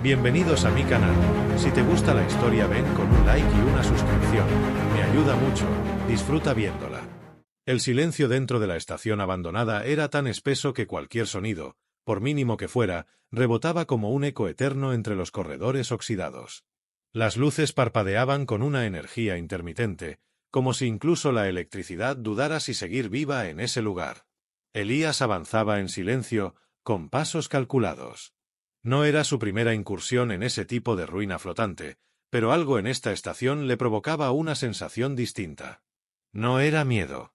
Bienvenidos a mi canal. Si te gusta la historia ven con un like y una suscripción. Me ayuda mucho. Disfruta viéndola. El silencio dentro de la estación abandonada era tan espeso que cualquier sonido, por mínimo que fuera, rebotaba como un eco eterno entre los corredores oxidados. Las luces parpadeaban con una energía intermitente, como si incluso la electricidad dudara si seguir viva en ese lugar. Elías avanzaba en silencio, con pasos calculados. No era su primera incursión en ese tipo de ruina flotante, pero algo en esta estación le provocaba una sensación distinta. No era miedo.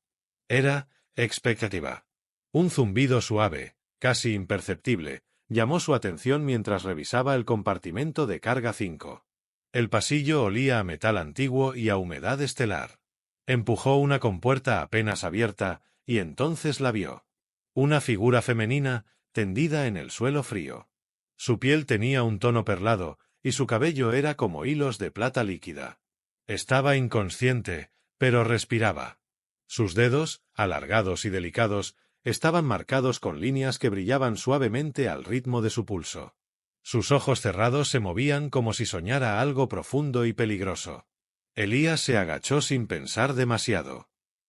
Era expectativa. Un zumbido suave, casi imperceptible, llamó su atención mientras revisaba el compartimento de carga 5. El pasillo olía a metal antiguo y a humedad estelar. Empujó una compuerta apenas abierta, y entonces la vio. Una figura femenina, tendida en el suelo frío. Su piel tenía un tono perlado, y su cabello era como hilos de plata líquida. Estaba inconsciente, pero respiraba. Sus dedos, alargados y delicados, estaban marcados con líneas que brillaban suavemente al ritmo de su pulso. Sus ojos cerrados se movían como si soñara algo profundo y peligroso. Elías se agachó sin pensar demasiado.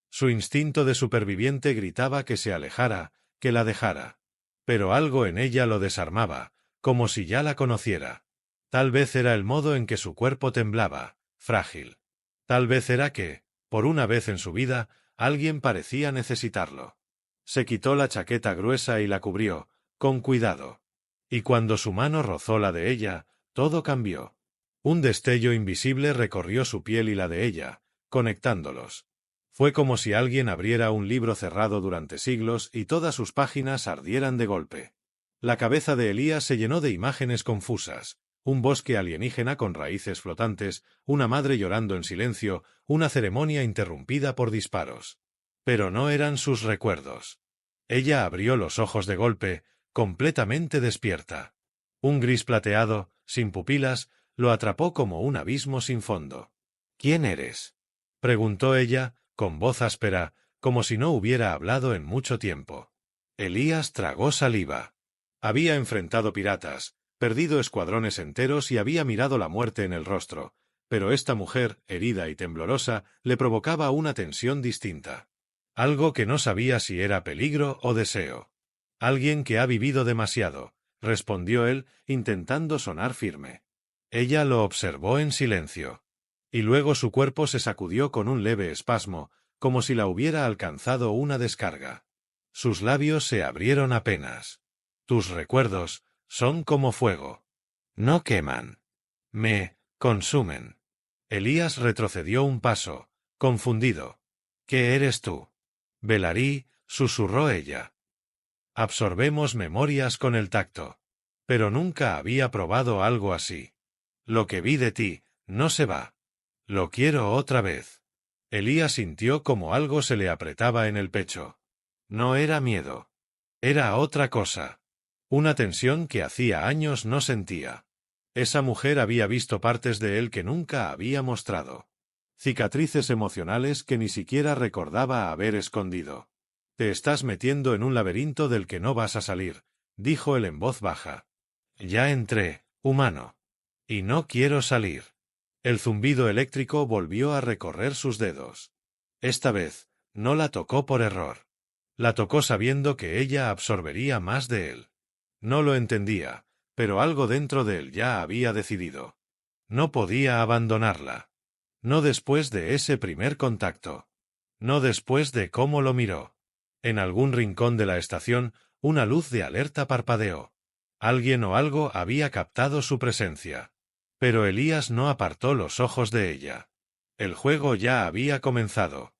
Su instinto de superviviente gritaba que se alejara, que la dejara. Pero algo en ella lo desarmaba, como si ya la conociera. Tal vez era el modo en que su cuerpo temblaba, frágil. Tal vez era que, por una vez en su vida, alguien parecía necesitarlo. Se quitó la chaqueta gruesa y la cubrió, con cuidado. Y cuando su mano rozó la de ella, todo cambió. Un destello invisible recorrió su piel y la de ella, conectándolos. Fue como si alguien abriera un libro cerrado durante siglos y todas sus páginas ardieran de golpe. La cabeza de Elías se llenó de imágenes confusas. Un bosque alienígena con raíces flotantes, una madre llorando en silencio, una ceremonia interrumpida por disparos. Pero no eran sus recuerdos. Ella abrió los ojos de golpe, completamente despierta. Un gris plateado, sin pupilas, lo atrapó como un abismo sin fondo. ¿Quién eres?, preguntó ella, con voz áspera, como si no hubiera hablado en mucho tiempo. Elías tragó saliva. Había enfrentado piratas, perdido escuadrones enteros y había mirado la muerte en el rostro, pero esta mujer, herida y temblorosa, le provocaba una tensión distinta. Algo que no sabía si era peligro o deseo. Alguien que ha vivido demasiado, respondió él, intentando sonar firme. Ella lo observó en silencio. Y luego su cuerpo se sacudió con un leve espasmo, como si la hubiera alcanzado una descarga. Sus labios se abrieron apenas. Tus recuerdos son como fuego. No queman. Me consumen. Elías retrocedió un paso, confundido. ¿Qué eres tú? Velarí, susurró ella. Absorbemos memorias con el tacto. Pero nunca había probado algo así. Lo que vi de ti, no se va. Lo quiero otra vez. Elías sintió como algo se le apretaba en el pecho. No era miedo. Era otra cosa. Una tensión que hacía años no sentía. Esa mujer había visto partes de él que nunca había mostrado. Cicatrices emocionales que ni siquiera recordaba haber escondido. Te estás metiendo en un laberinto del que no vas a salir, dijo él en voz baja. Ya entré, humano. Y no quiero salir. El zumbido eléctrico volvió a recorrer sus dedos. Esta vez, no la tocó por error. La tocó sabiendo que ella absorbería más de él. No lo entendía, pero algo dentro de él ya había decidido. No podía abandonarla. No después de ese primer contacto. No después de cómo lo miró. En algún rincón de la estación, una luz de alerta parpadeó. Alguien o algo había captado su presencia. Pero Elías no apartó los ojos de ella. El juego ya había comenzado.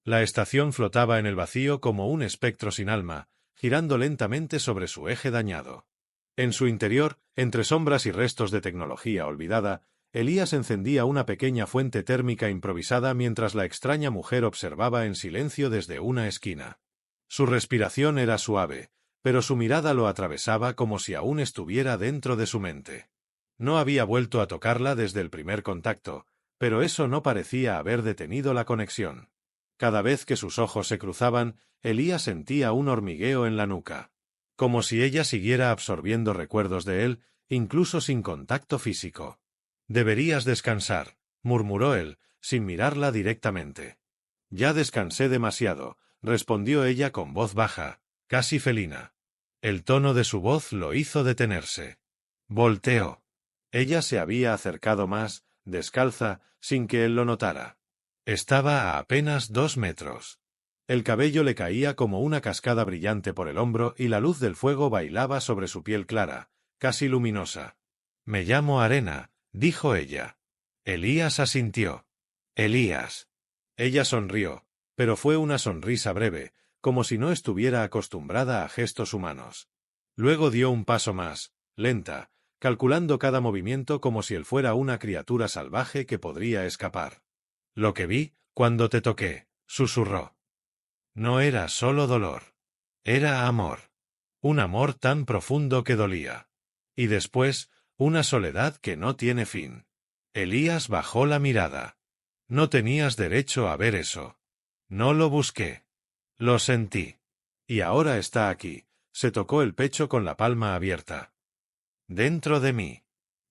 La estación flotaba en el vacío como un espectro sin alma, girando lentamente sobre su eje dañado. En su interior, entre sombras y restos de tecnología olvidada, Elías encendía una pequeña fuente térmica improvisada mientras la extraña mujer observaba en silencio desde una esquina. Su respiración era suave, pero su mirada lo atravesaba como si aún estuviera dentro de su mente. No había vuelto a tocarla desde el primer contacto, pero eso no parecía haber detenido la conexión. Cada vez que sus ojos se cruzaban, Elías sentía un hormigueo en la nuca. Como si ella siguiera absorbiendo recuerdos de él, incluso sin contacto físico. Deberías descansar, murmuró él, sin mirarla directamente. Ya descansé demasiado, respondió ella con voz baja, casi felina. El tono de su voz lo hizo detenerse. Volteó. Ella se había acercado más, descalza, sin que él lo notara. Estaba a apenas 2 metros. El cabello le caía como una cascada brillante por el hombro y la luz del fuego bailaba sobre su piel clara, casi luminosa. «Me llamo Arena», dijo ella. Elías asintió. «Elías». Ella sonrió, pero fue una sonrisa breve, como si no estuviera acostumbrada a gestos humanos. Luego dio un paso más, lenta, calculando cada movimiento como si él fuera una criatura salvaje que podría escapar. «Lo que vi cuando te toqué», susurró. No era solo dolor. Era amor. Un amor tan profundo que dolía. Y después, una soledad que no tiene fin. Elías bajó la mirada. No tenías derecho a ver eso. No lo busqué. Lo sentí. Y ahora está aquí. Se tocó el pecho con la palma abierta. Dentro de mí.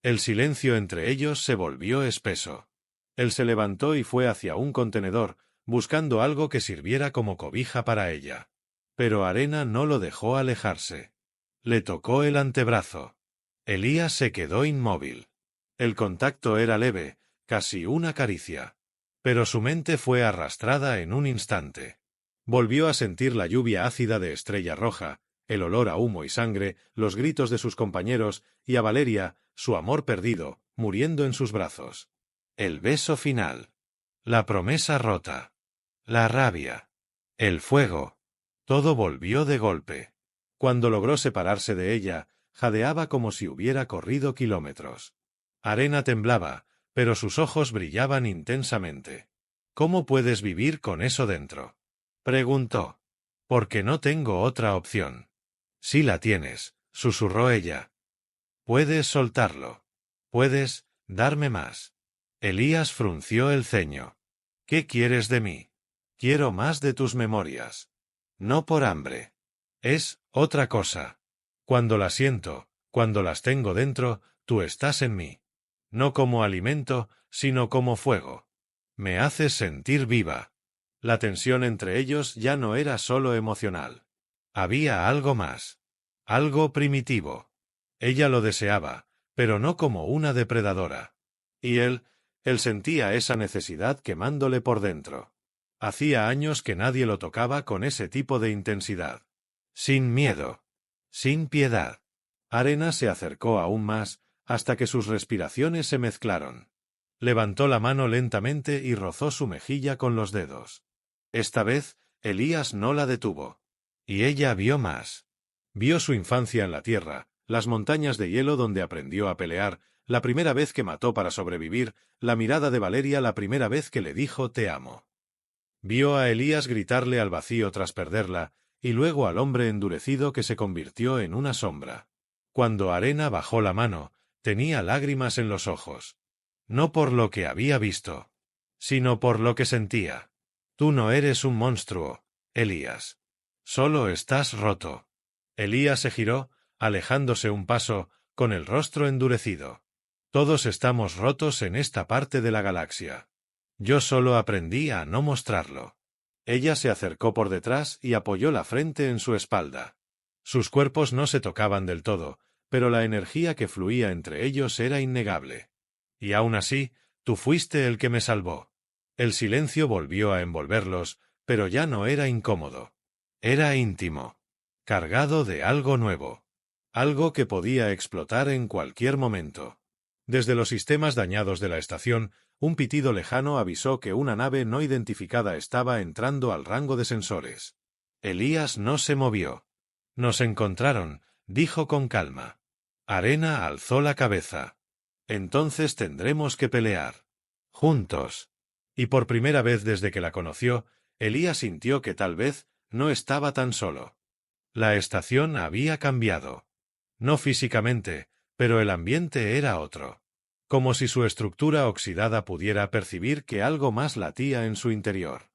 El silencio entre ellos se volvió espeso. Él se levantó y fue hacia un contenedor, buscando algo que sirviera como cobija para ella. Pero Arena no lo dejó alejarse. Le tocó el antebrazo. Elías se quedó inmóvil. El contacto era leve, casi una caricia. Pero su mente fue arrastrada en un instante. Volvió a sentir la lluvia ácida de Estrella Roja, el olor a humo y sangre, los gritos de sus compañeros, y a Valeria, su amor perdido, muriendo en sus brazos. El beso final. La promesa rota. La rabia. El fuego. Todo volvió de golpe. Cuando logró separarse de ella, jadeaba como si hubiera corrido kilómetros. Arena temblaba, pero sus ojos brillaban intensamente. «¿Cómo puedes vivir con eso dentro?», preguntó. «Porque no tengo otra opción». «Sí la tienes», susurró ella. «Puedes soltarlo. Puedes darme más». Elías frunció el ceño. «¿Qué quieres de mí?». «Quiero más de tus memorias». «No por hambre. Es otra cosa. Cuando las siento, cuando las tengo dentro, tú estás en mí. No como alimento, sino como fuego. Me haces sentir viva». La tensión entre ellos ya no era solo emocional. Había algo más. Algo primitivo. Ella lo deseaba, pero no como una depredadora. Y él sentía esa necesidad quemándole por dentro. Hacía años que nadie lo tocaba con ese tipo de intensidad. Sin miedo. Sin piedad. Arena se acercó aún más, hasta que sus respiraciones se mezclaron. Levantó la mano lentamente y rozó su mejilla con los dedos. Esta vez, Elías no la detuvo. Y ella vio más. Vio su infancia en la tierra, las montañas de hielo donde aprendió a pelear, la primera vez que mató para sobrevivir, la mirada de Valeria la primera vez que le dijo «te amo». Vio a Elías gritarle al vacío tras perderla, y luego al hombre endurecido que se convirtió en una sombra. Cuando Arena bajó la mano, tenía lágrimas en los ojos. No por lo que había visto, sino por lo que sentía. «Tú no eres un monstruo, Elías. Solo estás roto». Elías se giró, alejándose un paso, con el rostro endurecido. «Todos estamos rotos en esta parte de la galaxia. Yo solo aprendí a no mostrarlo». Ella se acercó por detrás y apoyó la frente en su espalda. Sus cuerpos no se tocaban del todo, pero la energía que fluía entre ellos era innegable. «Y aún así, tú fuiste el que me salvó». El silencio volvió a envolverlos, pero ya no era incómodo. Era íntimo. Cargado de algo nuevo. Algo que podía explotar en cualquier momento. Desde los sistemas dañados de la estación, un pitido lejano avisó que una nave no identificada estaba entrando al rango de sensores. Elías no se movió. «Nos encontraron», dijo con calma. Arena alzó la cabeza. «Entonces tendremos que pelear. Juntos». Y por primera vez desde que la conoció, Elías sintió que tal vez no estaba tan solo. La estación había cambiado. No físicamente, pero el ambiente era otro. Como si su estructura oxidada pudiera percibir que algo más latía en su interior.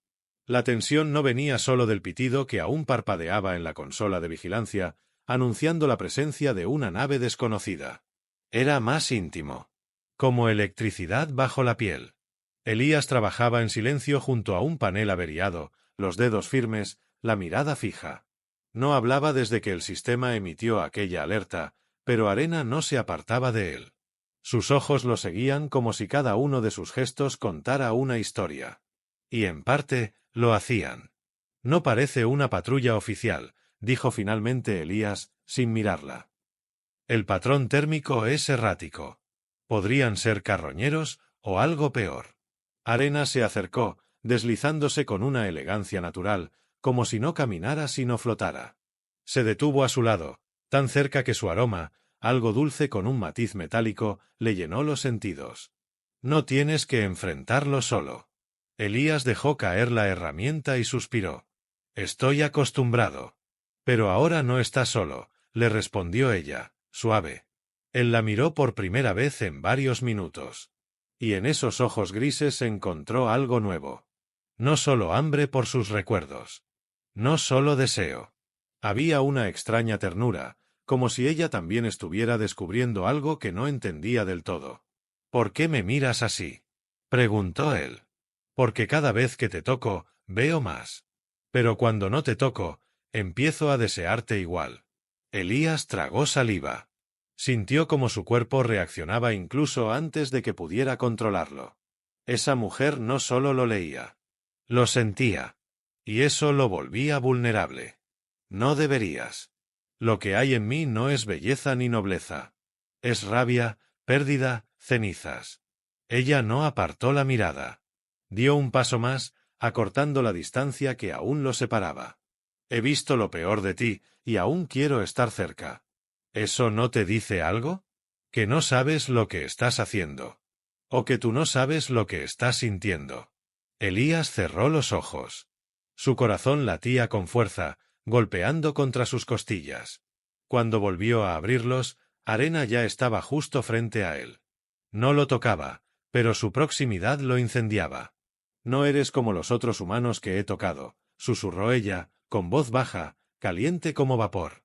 La tensión no venía solo del pitido que aún parpadeaba en la consola de vigilancia, anunciando la presencia de una nave desconocida. Era más íntimo. Como electricidad bajo la piel. Elías trabajaba en silencio junto a un panel averiado, los dedos firmes, la mirada fija. No hablaba desde que el sistema emitió aquella alerta, pero Arena no se apartaba de él. Sus ojos lo seguían como si cada uno de sus gestos contara una historia. Y en parte, lo hacían. No parece una patrulla oficial, dijo finalmente Elías, sin mirarla. El patrón térmico es errático. Podrían ser carroñeros o algo peor. Arena se acercó, deslizándose con una elegancia natural, como si no caminara sino flotara. Se detuvo a su lado, tan cerca que su aroma, algo dulce con un matiz metálico, le llenó los sentidos. No tienes que enfrentarlo solo. Elías dejó caer la herramienta y suspiró. Estoy acostumbrado. Pero ahora no está solo, le respondió ella, suave. Él la miró por primera vez en varios minutos. Y en esos ojos grises encontró algo nuevo. No solo hambre por sus recuerdos. No solo deseo. Había una extraña ternura, como si ella también estuviera descubriendo algo que no entendía del todo. ¿Por qué me miras así?, preguntó él. Porque cada vez que te toco, veo más. Pero cuando no te toco, empiezo a desearte igual. Elías tragó saliva. Sintió como su cuerpo reaccionaba incluso antes de que pudiera controlarlo. Esa mujer no solo lo leía. Lo sentía. Y eso lo volvía vulnerable. No deberías. Lo que hay en mí no es belleza ni nobleza. Es rabia, pérdida, cenizas. Ella no apartó la mirada. Dio un paso más, acortando la distancia que aún lo separaba. He visto lo peor de ti, y aún quiero estar cerca. ¿Eso no te dice algo? Que no sabes lo que estás haciendo. O que tú no sabes lo que estás sintiendo. Elías cerró los ojos. Su corazón latía con fuerza, golpeando contra sus costillas. Cuando volvió a abrirlos, Arena ya estaba justo frente a él. No lo tocaba, pero su proximidad lo incendiaba. No eres como los otros humanos que he tocado, susurró ella, con voz baja, caliente como vapor.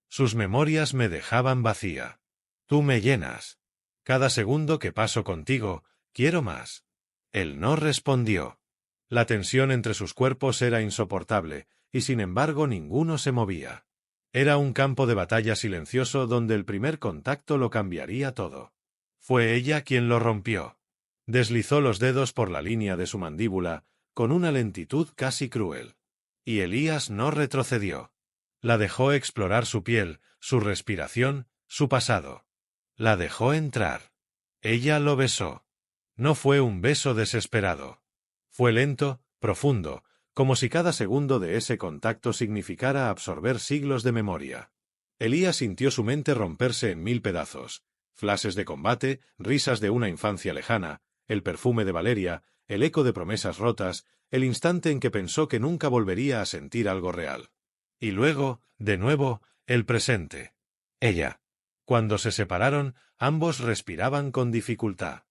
Sus memorias me dejaban vacía. Tú me llenas. Cada segundo que paso contigo, quiero más. Él no respondió. La tensión entre sus cuerpos era insoportable, y sin embargo ninguno se movía. Era un campo de batalla silencioso donde el primer contacto lo cambiaría todo. Fue ella quien lo rompió. Deslizó los dedos por la línea de su mandíbula, con una lentitud casi cruel. Y Elías no retrocedió. La dejó explorar su piel, su respiración, su pasado. La dejó entrar. Ella lo besó. No fue un beso desesperado. Fue lento, profundo, como si cada segundo de ese contacto significara absorber siglos de memoria. Elías sintió su mente romperse en 1000 pedazos. Flashes de combate, risas de una infancia lejana, el perfume de Valeria, el eco de promesas rotas, el instante en que pensó que nunca volvería a sentir algo real. Y luego, de nuevo, el presente. Ella. Cuando se separaron, ambos respiraban con dificultad.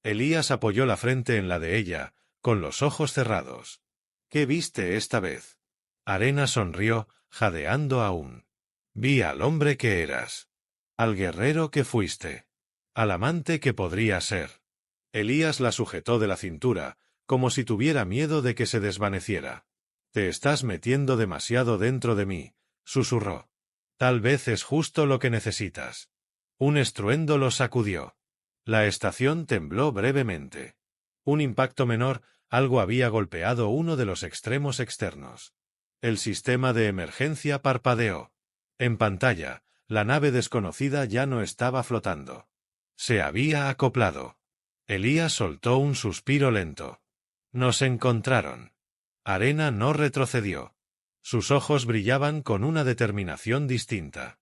Elías apoyó la frente en la de ella, con los ojos cerrados. ¿Qué viste esta vez? Arena sonrió, jadeando aún. Vi al hombre que eras. Al guerrero que fuiste. Al amante que podría ser. Elías la sujetó de la cintura, como si tuviera miedo de que se desvaneciera. Te estás metiendo demasiado dentro de mí, susurró. Tal vez es justo lo que necesitas. Un estruendo lo sacudió. La estación tembló brevemente. Un impacto menor, algo había golpeado uno de los extremos externos. El sistema de emergencia parpadeó. En pantalla, la nave desconocida ya no estaba flotando. Se había acoplado. Elías soltó un suspiro lento. Nos encontraron. Arena no retrocedió. Sus ojos brillaban con una determinación distinta.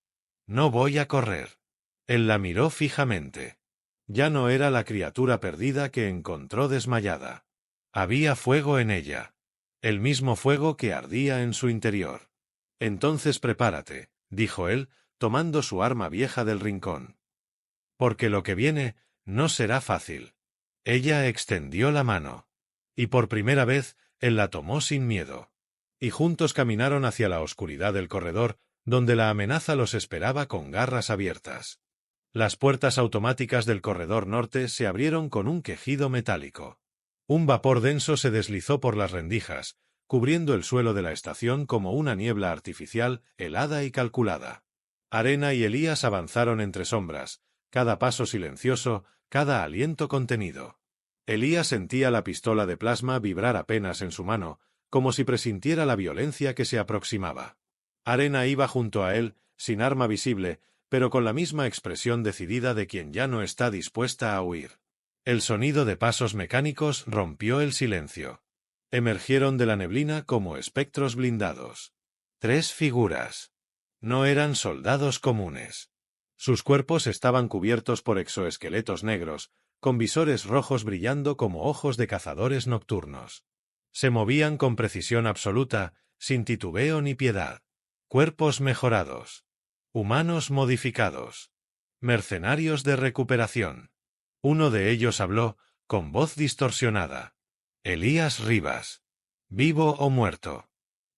No voy a correr. Él la miró fijamente. Ya no era la criatura perdida que encontró desmayada. Había fuego en ella. El mismo fuego que ardía en su interior. Entonces prepárate, dijo él, tomando su arma vieja del rincón. Porque lo que viene no será fácil. Ella extendió la mano. Y por primera vez, él la tomó sin miedo. Y juntos caminaron hacia la oscuridad del corredor, donde la amenaza los esperaba con garras abiertas. Las puertas automáticas del corredor norte se abrieron con un quejido metálico. Un vapor denso se deslizó por las rendijas, cubriendo el suelo de la estación como una niebla artificial, helada y calculada. Arena y Elías avanzaron entre sombras, cada paso silencioso, cada aliento contenido. Elías sentía la pistola de plasma vibrar apenas en su mano, como si presintiera la violencia que se aproximaba. Arena iba junto a él, sin arma visible, pero con la misma expresión decidida de quien ya no está dispuesta a huir. El sonido de pasos mecánicos rompió el silencio. Emergieron de la neblina como espectros blindados. 3 figuras. No eran soldados comunes. Sus cuerpos estaban cubiertos por exoesqueletos negros, con visores rojos brillando como ojos de cazadores nocturnos. Se movían con precisión absoluta, sin titubeo ni piedad. Cuerpos mejorados. Humanos modificados. Mercenarios de recuperación. Uno de ellos habló, con voz distorsionada. Elías Rivas. Vivo o muerto.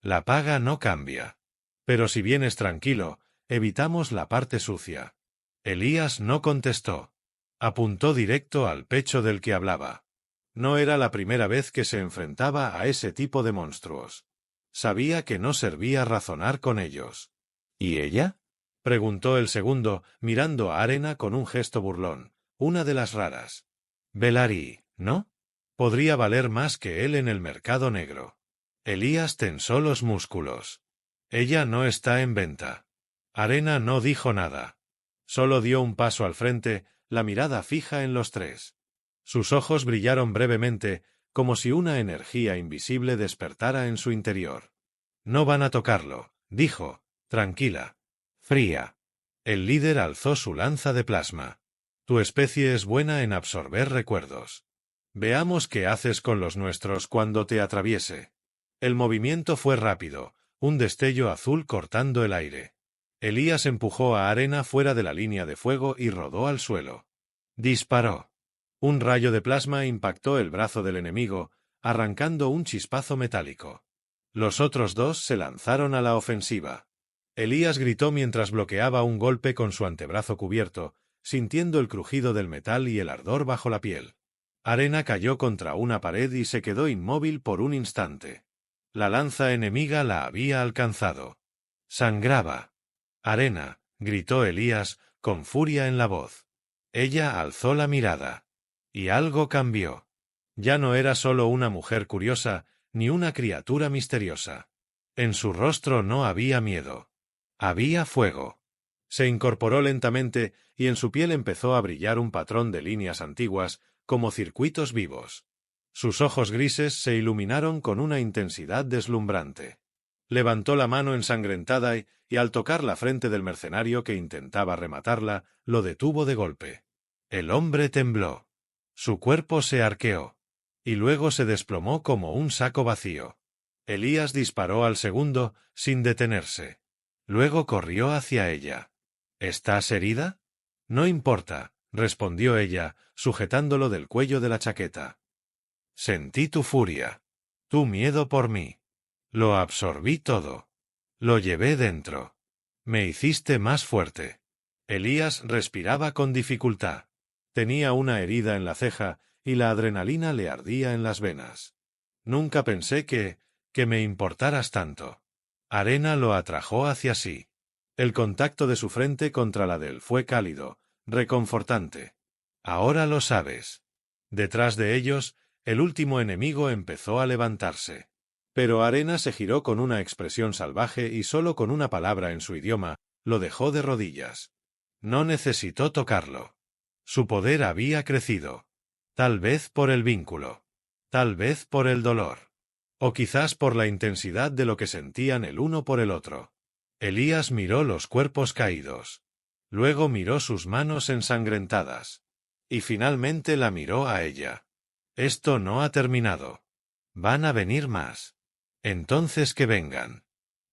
La paga no cambia. Pero si vienes tranquilo, evitamos la parte sucia. Elías no contestó. Apuntó directo al pecho del que hablaba. No era la primera vez que se enfrentaba a ese tipo de monstruos. Sabía que no servía razonar con ellos. ¿Y ella? Preguntó el segundo, mirando a Arena con un gesto burlón. Una de las raras. Belari, ¿no? Podría valer más que él en el mercado negro. Elías tensó los músculos. Ella no está en venta. Arena no dijo nada. Solo dio un paso al frente, la mirada fija en los tres. Sus ojos brillaron brevemente, como si una energía invisible despertara en su interior. No van a tocarlo, dijo, tranquila, fría. El líder alzó su lanza de plasma. Tu especie es buena en absorber recuerdos. Veamos qué haces con los nuestros cuando te atraviese. El movimiento fue rápido, un destello azul cortando el aire. Elías empujó a Arena fuera de la línea de fuego y rodó al suelo. Disparó. Un rayo de plasma impactó el brazo del enemigo, arrancando un chispazo metálico. Los otros dos se lanzaron a la ofensiva. Elías gritó mientras bloqueaba un golpe con su antebrazo cubierto, sintiendo el crujido del metal y el ardor bajo la piel. Arena cayó contra una pared y se quedó inmóvil por un instante. La lanza enemiga la había alcanzado. Sangraba. Arena, gritó Elías, con furia en la voz. Ella alzó la mirada. Y algo cambió. Ya no era solo una mujer curiosa, ni una criatura misteriosa. En su rostro no había miedo. Había fuego. Se incorporó lentamente y en su piel empezó a brillar un patrón de líneas antiguas, como circuitos vivos. Sus ojos grises se iluminaron con una intensidad deslumbrante. Levantó la mano ensangrentada y al tocar la frente del mercenario que intentaba rematarla, lo detuvo de golpe. El hombre tembló. Su cuerpo se arqueó. Y luego se desplomó como un saco vacío. Elías disparó al segundo, sin detenerse. Luego corrió hacia ella. ¿Estás herida? No importa, respondió ella, sujetándolo del cuello de la chaqueta. Sentí tu furia. Tu miedo por mí. Lo absorbí todo. Lo llevé dentro. Me hiciste más fuerte. Elías respiraba con dificultad. Tenía una herida en la ceja y la adrenalina le ardía en las venas. Nunca pensé que me importaras tanto. Arena lo atrajo hacia sí. El contacto de su frente contra la de él fue cálido, reconfortante. Ahora lo sabes. Detrás de ellos, el último enemigo empezó a levantarse. Pero Arena se giró con una expresión salvaje y solo con una palabra en su idioma, lo dejó de rodillas. No necesitó tocarlo. Su poder había crecido. Tal vez por el vínculo. Tal vez por el dolor. O quizás por la intensidad de lo que sentían el uno por el otro. Elías miró los cuerpos caídos. Luego miró sus manos ensangrentadas. Y finalmente la miró a ella. Esto no ha terminado. Van a venir más. Entonces que vengan.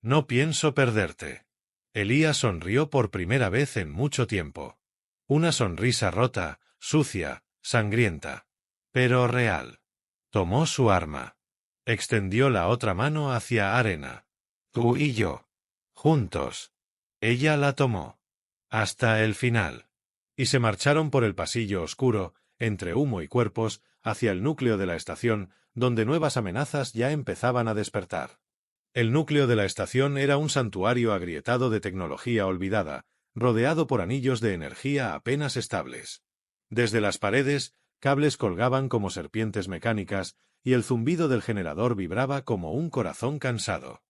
No pienso perderte. Elías sonrió por primera vez en mucho tiempo. Una sonrisa rota, sucia, sangrienta. Pero real. Tomó su arma. Extendió la otra mano hacia Arena. Tú y yo. Juntos. Ella la tomó. Hasta el final. y se marcharon por el pasillo oscuro, entre humo y cuerpos, hacia el núcleo de la estación, donde nuevas amenazas ya empezaban a despertar. El núcleo de la estación era un santuario agrietado de tecnología olvidada, rodeado por anillos de energía apenas estables. Desde las paredes, cables colgaban como serpientes mecánicas, y el zumbido del generador vibraba como un corazón cansado.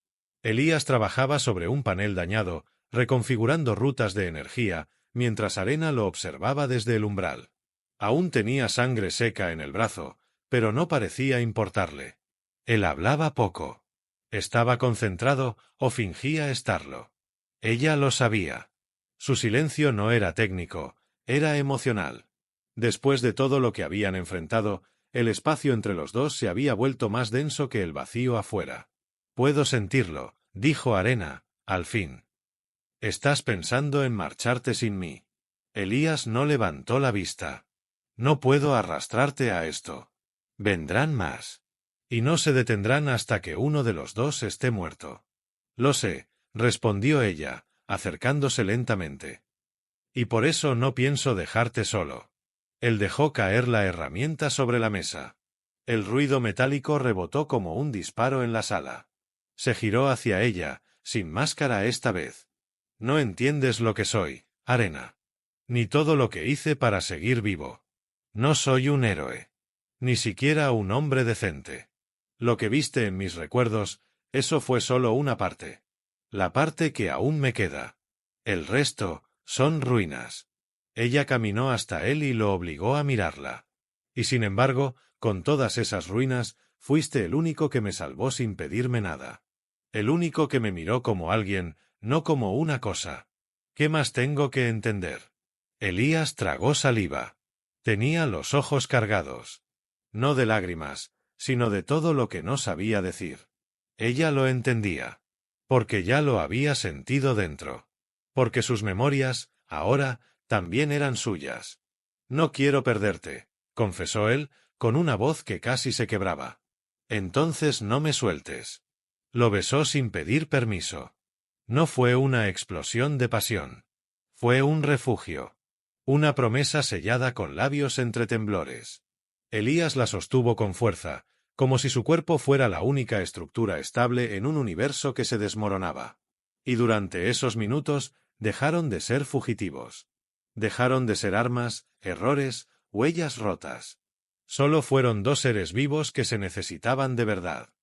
Elías trabajaba sobre un panel dañado, reconfigurando rutas de energía, mientras Arena lo observaba desde el umbral. Aún tenía sangre seca en el brazo, pero no parecía importarle. Él hablaba poco. ¿Estaba concentrado o fingía estarlo? Ella lo sabía. Su silencio no era técnico, era emocional. Después de todo lo que habían enfrentado, el espacio entre los dos se había vuelto más denso que el vacío afuera. «Puedo sentirlo», dijo Arena, al fin. «Estás pensando en marcharte sin mí». Elías no levantó la vista. «No puedo arrastrarte a esto. Vendrán más. Y no se detendrán hasta que uno de los dos esté muerto». «Lo sé», respondió ella, acercándose lentamente. «Y por eso no pienso dejarte solo». Él dejó caer la herramienta sobre la mesa. El ruido metálico rebotó como un disparo en la sala. Se giró hacia ella, sin máscara esta vez. «No entiendes lo que soy, Arena. Ni todo lo que hice para seguir vivo. No soy un héroe. Ni siquiera un hombre decente. Lo que viste en mis recuerdos, eso fue solo una parte. La parte que aún me queda. El resto son ruinas». Ella caminó hasta él y lo obligó a mirarla. «Y sin embargo, con todas esas ruinas, fuiste el único que me salvó sin pedirme nada. El único que me miró como alguien, no como una cosa. ¿Qué más tengo que entender?» Elías tragó saliva. Tenía los ojos cargados. No de lágrimas, sino de todo lo que no sabía decir. Ella lo entendía. Porque ya lo había sentido dentro. Porque sus memorias, ahora, también eran suyas. «No quiero perderte», confesó él, con una voz que casi se quebraba. «Entonces no me sueltes». Lo besó sin pedir permiso. No fue una explosión de pasión. Fue un refugio. Una promesa sellada con labios entre temblores. Elías la sostuvo con fuerza, como si su cuerpo fuera la única estructura estable en un universo que se desmoronaba. Y durante esos minutos dejaron de ser fugitivos. Dejaron de ser armas, errores, huellas rotas. Solo fueron dos seres vivos que se necesitaban de verdad.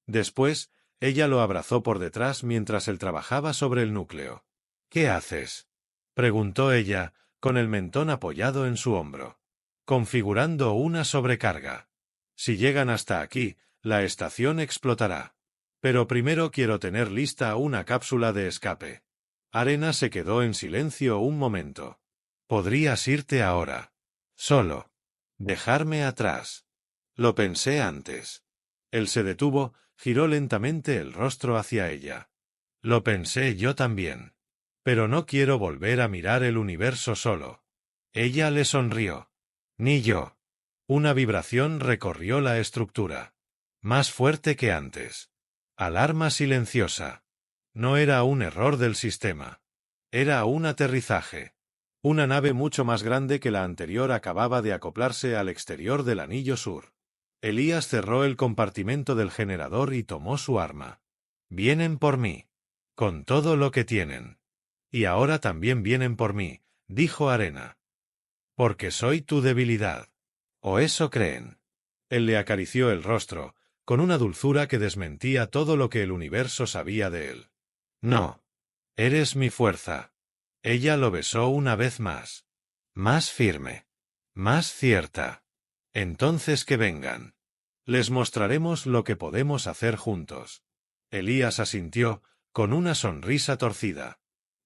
Después, ella lo abrazó por detrás mientras él trabajaba sobre el núcleo. «¿Qué haces?», preguntó ella, con el mentón apoyado en su hombro. «Configurando una sobrecarga. Si llegan hasta aquí, la estación explotará. Pero primero quiero tener lista una cápsula de escape». Arena se quedó en silencio un momento. «Podrías irte ahora. Solo. Dejarme atrás. Lo pensé antes». Él se detuvo, giró lentamente el rostro hacia ella. «Lo pensé yo también. Pero no quiero volver a mirar el universo solo». Ella le sonrió. «Ni yo». Una vibración recorrió la estructura. Más fuerte que antes. Alarma silenciosa. No era un error del sistema. Era un aterrizaje. Una nave mucho más grande que la anterior acababa de acoplarse al exterior del anillo sur. Elías cerró el compartimento del generador y tomó su arma. «Vienen por mí. Con todo lo que tienen. Y ahora también vienen por mí», dijo Arena. «Porque soy tu debilidad. ¿O eso creen?». Él le acarició el rostro, con una dulzura que desmentía todo lo que el universo sabía de él. «No. Eres mi fuerza». Ella lo besó una vez más. Más firme. Más cierta. «Entonces que vengan. Les mostraremos lo que podemos hacer juntos». Elías asintió, con una sonrisa torcida.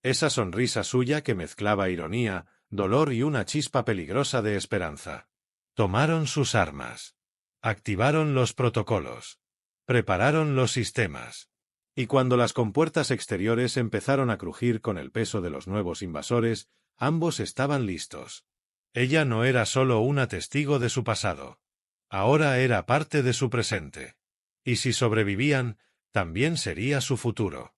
Esa sonrisa suya que mezclaba ironía, dolor y una chispa peligrosa de esperanza. Tomaron sus armas. Activaron los protocolos. Prepararon los sistemas. Y cuando las compuertas exteriores empezaron a crujir con el peso de los nuevos invasores, ambos estaban listos. Ella no era solo una testigo de su pasado. Ahora era parte de su presente. Y si sobrevivían, también sería su futuro.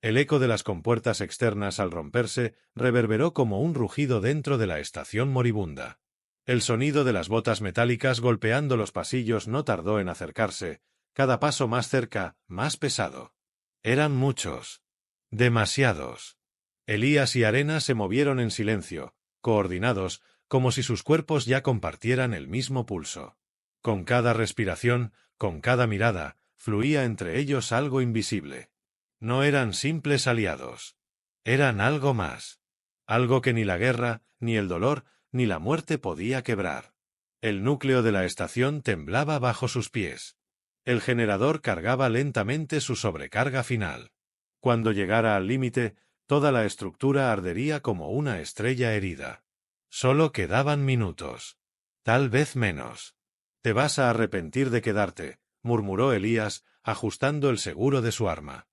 El eco de las compuertas externas al romperse reverberó como un rugido dentro de la estación moribunda. El sonido de las botas metálicas golpeando los pasillos no tardó en acercarse, cada paso más cerca, más pesado. Eran muchos. Demasiados. Elías y Arena se movieron en silencio, coordinados, como si sus cuerpos ya compartieran el mismo pulso. Con cada respiración, con cada mirada, fluía entre ellos algo invisible. No eran simples aliados. Eran algo más. Algo que ni la guerra, ni el dolor, ni la muerte podía quebrar. El núcleo de la estación temblaba bajo sus pies. El generador cargaba lentamente su sobrecarga final. Cuando llegara al límite, toda la estructura ardería como una estrella herida. Solo quedaban minutos. Tal vez menos. «Te vas a arrepentir de quedarte», murmuró Elías, ajustando el seguro de su arma.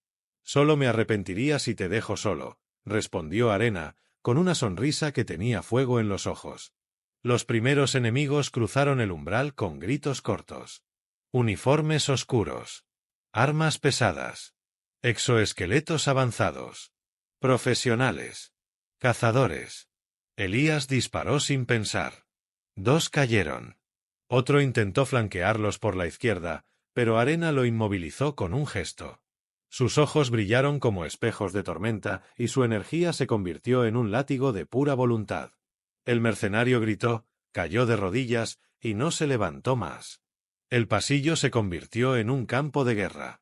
«Solo me arrepentiría si te dejo solo», respondió Arena, con una sonrisa que tenía fuego en los ojos. Los primeros enemigos cruzaron el umbral con gritos cortos. Uniformes oscuros. Armas pesadas. Exoesqueletos avanzados. Profesionales. Cazadores. Elías disparó sin pensar. 2 cayeron. Otro intentó flanquearlos por la izquierda, pero Arena lo inmovilizó con un gesto. Sus ojos brillaron como espejos de tormenta y su energía se convirtió en un látigo de pura voluntad. El mercenario gritó, cayó de rodillas y no se levantó más. El pasillo se convirtió en un campo de guerra.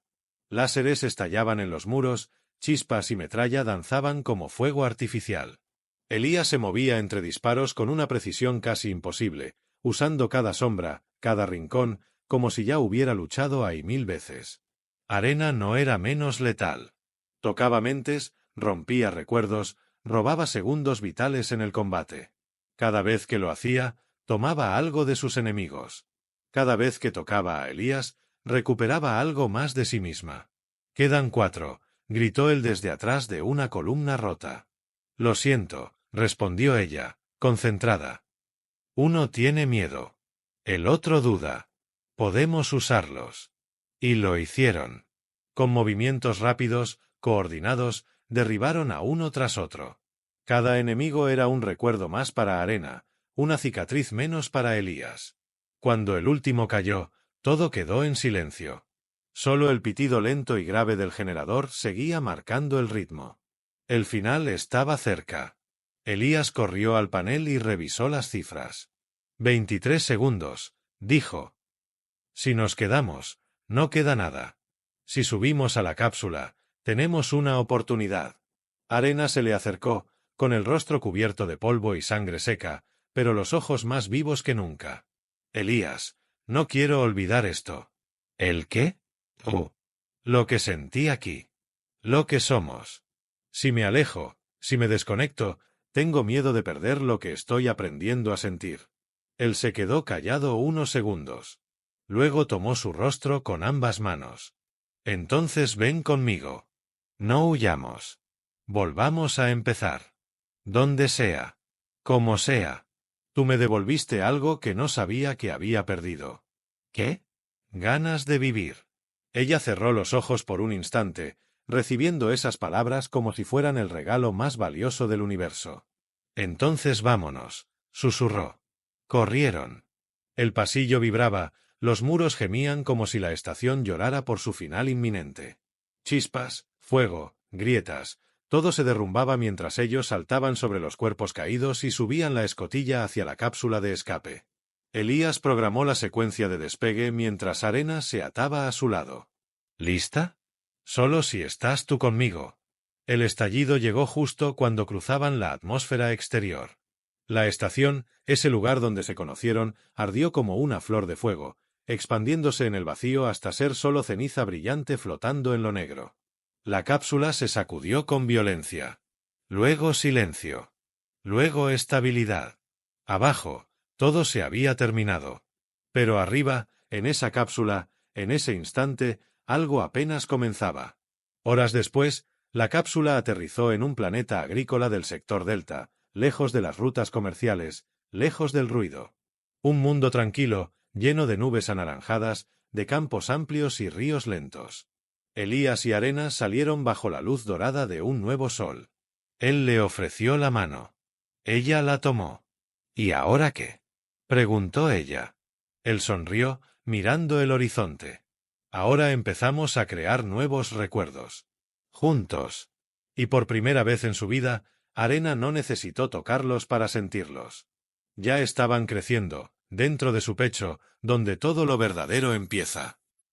Láseres estallaban en los muros, chispas y metralla danzaban como fuego artificial. Elías se movía entre disparos con una precisión casi imposible, usando cada sombra, cada rincón, como si ya hubiera luchado ahí 1000 veces. Arena no era menos letal. Tocaba mentes, rompía recuerdos, robaba segundos vitales en el combate. Cada vez que lo hacía, tomaba algo de sus enemigos. Cada vez que tocaba a Elías, recuperaba algo más de sí misma. «Quedan 4», gritó él desde atrás de una columna rota. «Lo siento», respondió ella, concentrada. «Uno tiene miedo. El otro duda. Podemos usarlos». Y lo hicieron. Con movimientos rápidos, coordinados, derribaron a uno tras otro. Cada enemigo era un recuerdo más para Arena, una cicatriz menos para Elías. Cuando el último cayó, todo quedó en silencio. Solo el pitido lento y grave del generador seguía marcando el ritmo. El final estaba cerca. Elías corrió al panel y revisó las cifras. 23 segundos, dijo. Si nos quedamos, no queda nada. Si subimos a la cápsula, tenemos una oportunidad. Arena se le acercó, con el rostro cubierto de polvo y sangre seca, pero los ojos más vivos que nunca. Elías, no quiero olvidar esto. ¿El qué? Lo que sentí aquí. Lo que somos. Si me alejo, si me desconecto, tengo miedo de perder lo que estoy aprendiendo a sentir. Él se quedó callado unos segundos. Luego tomó su rostro con ambas manos. Entonces ven conmigo. No huyamos. Volvamos a empezar. Donde sea. Como sea. Tú me devolviste algo que no sabía que había perdido. ¿Qué? Ganas de vivir. Ella cerró los ojos por un instante, recibiendo esas palabras como si fueran el regalo más valioso del universo. Entonces vámonos, susurró. Corrieron. El pasillo vibraba, los muros gemían como si la estación llorara por su final inminente. Chispas, fuego, grietas, todo se derrumbaba mientras ellos saltaban sobre los cuerpos caídos y subían la escotilla hacia la cápsula de escape. Elías programó la secuencia de despegue mientras Arena se ataba a su lado. ¿Lista? Solo si estás tú conmigo. El estallido llegó justo cuando cruzaban la atmósfera exterior. La estación, ese lugar donde se conocieron, ardió como una flor de fuego, expandiéndose en el vacío hasta ser solo ceniza brillante flotando en lo negro. La cápsula se sacudió con violencia. Luego silencio. Luego estabilidad. Abajo, todo se había terminado. Pero arriba, en esa cápsula, en ese instante, algo apenas comenzaba. Horas después, la cápsula aterrizó en un planeta agrícola del sector Delta, lejos de las rutas comerciales, lejos del ruido. Un mundo tranquilo, lleno de nubes anaranjadas, de campos amplios y ríos lentos. Elías y Arena salieron bajo la luz dorada de un nuevo sol. Él le ofreció la mano. Ella la tomó. ¿Y ahora qué?, preguntó ella. Él sonrió, mirando el horizonte. Ahora empezamos a crear nuevos recuerdos. Juntos. Y por primera vez en su vida, Arena no necesitó tocarlos para sentirlos. Ya estaban creciendo, dentro de su pecho, donde todo lo verdadero empieza.